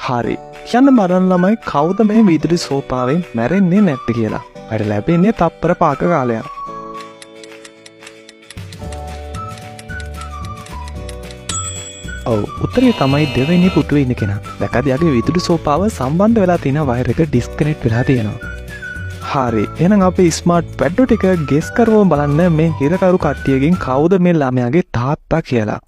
හරි. කියන්න බලන්න ළමයි කවුද මේ විදුලි සෝපාවෙන් මැරෙන්නේ නැත්තේ කියලා. අර ලැබෙන්නේ තප්පර පාක කාලයක්. ඔව් උත්තරේ තමයි දෙවෙනි පුටුවේ ඉන්න කෙනා. දැකද යාගේ විදුලි සෝපාව සම්බන්ධ වෙලා තියෙන වයර් එක ඩිස්කනෙක්ට් වෙලා තියෙනවා. හරි. එහෙනම් අපි ස්මාර්ට් පැඩ්ඩෝ ටික ගෙස් කරමු බලන්න මේ හිරකරු කට්ටියගෙන් කවුද මේ ළමයාගේ තාත්තා කියලා.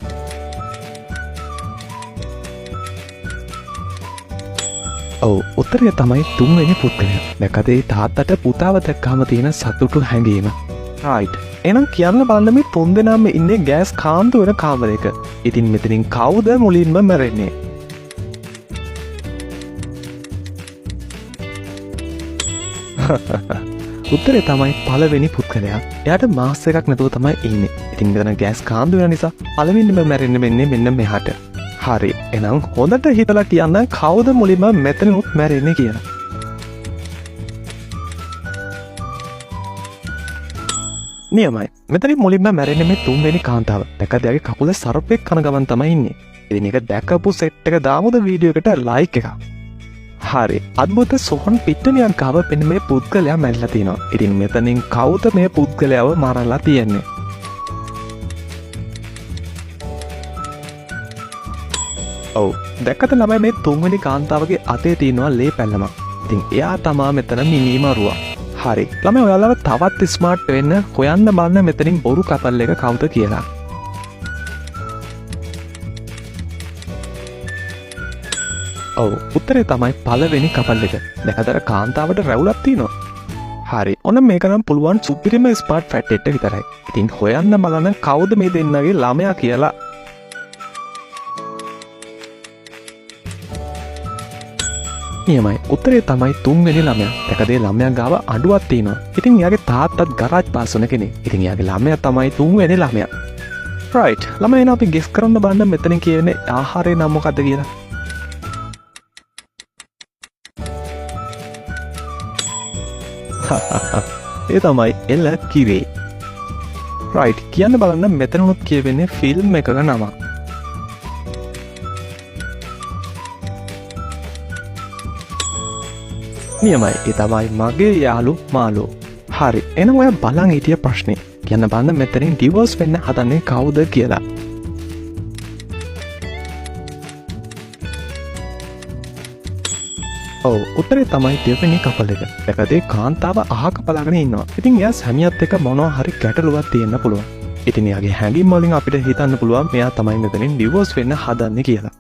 ඔව් උත්තරය තමයි තුන්වෙනි පුද්ගලයා. දැකද ඒ තාත්තට පුතාව දැක්කම තියෙන සතුටු හැඟීම. රයිට්. එහෙනම් කියන්න බලන්න මේ තුන්දෙනාම ඉන්නේ ගෑස් කාන්තු වෙන කාමරයක. ඉතින් මෙතනින් කවුද මුලින්ම මැරෙන්නේ? උත්තරේ තමයි පළවෙනි පුද්ගලයා. එයාට මාස් එකක් නැතුව තමයි ඉන්නේ. ඉතින් මෙතන ගෑස් කාන්තු වෙන නිසා පළවෙනිම මැරෙන්න වෙන්නේ මෙන්න මෙහාට. හරි. එහෙනම් හොඳට හිතලා කියන්න කවුද මුලින්ම මෙතනොත් මැරෙන්නේ කියලා. නියමයි. මෙතනින් මුලින්ම මැරෙන්නේ මේ තුන්වෙනි කාන්තාව. දැක්කද එයාගේ කකුල සර්පෙක් කන ගමන් තමයි ඉන්නේ. ඉතින් ඒක දැකපු සෙට් එක දාමුද වීඩියෝ එකට ලයික් එකක්. හරි. අද්භූත සොහන් පිට්ටනියක් ගාව පෙන්න මේ පුද්ගලයා මැරිලා තිනවා. ඉතින් මෙතනින් කවුද මේ පුද්ගලයාව මරලා තියන්නේ? ඔව් දැක්කද ළමයි මේ තුන්වෙනි කාන්තාවගේ අතේ තියෙනවා ලේ පැල්ලමක්. ඉතින් එයා තමා මෙතන මිනීමරුවා. හරි. ළමයි ඔයාලව තවත් ස්මාර්ට් වෙන්න හොයන්න බලන්න මෙතනින් බොරු කපල් එක කවුද කියලා. ඔව් උත්තරේ තමයි පළවෙනි කපල් එක. දැකදර කාන්තාවට රැවුලක් තියෙනවා. හරි. ඔන්න මේක නම් පුළුවන් සුපිරිම ස්මාර්ට් ෆැට් එක විතරයි. ඉතින් හොයන්න බලන්න කවුද මේ දෙන්නගේ ළමයා කියලා. නියමයි. උත්තරේ තමයි තුන්වෙනි ළමයා. දැකද ළමයා ගාව අඬුවක් තියෙනවා. ඉතින් එයාගේ තාත්තත් ගරාජ් පාස් වුණ කෙනෙක්. ඉතින් එයාගේ ළමයා තමයි තුන්වෙනි ළමයා. රයිට්. ළමයි එන අපි ගෙස් කරන්න බලන්න මෙතන කියන්නේ ආහාරේ නම මොකද්ද කියලා. ඒ තමයි එළ කිරේ. රයිට්. කියන්න බලන්න මෙතන උනොත් කියවෙන්නේ ෆිල්ම් එකක නමක්. නියමයි. ඒ තමයි මගේ යාළු මාළු. හරි. එහෙනම් ඔයා බලන් හිටිය ප්‍රශ්නේ. කියන්න බලන්න මෙතනින් ඩිවෝස් වෙන්න හදන්නේ කවුද කියලා. ඔව් උත්තරේ තමයි දෙවෙනි කපල් එක. දැකද කාන්තාව අහක බලාගෙන ඉන්නවා. ඉතින් එයා සැමියාත් එක්ක මොනවා හරි ගැටලුවක් තියෙන්න පුළුවන්. ඉතින් එයාගේ හැඟීම් වලින් අපිට හිතන්න පුළුවන් මෙයා තමයි මෙතනින් ඩිවෝස් වෙන්න හදන්නේ කියලා.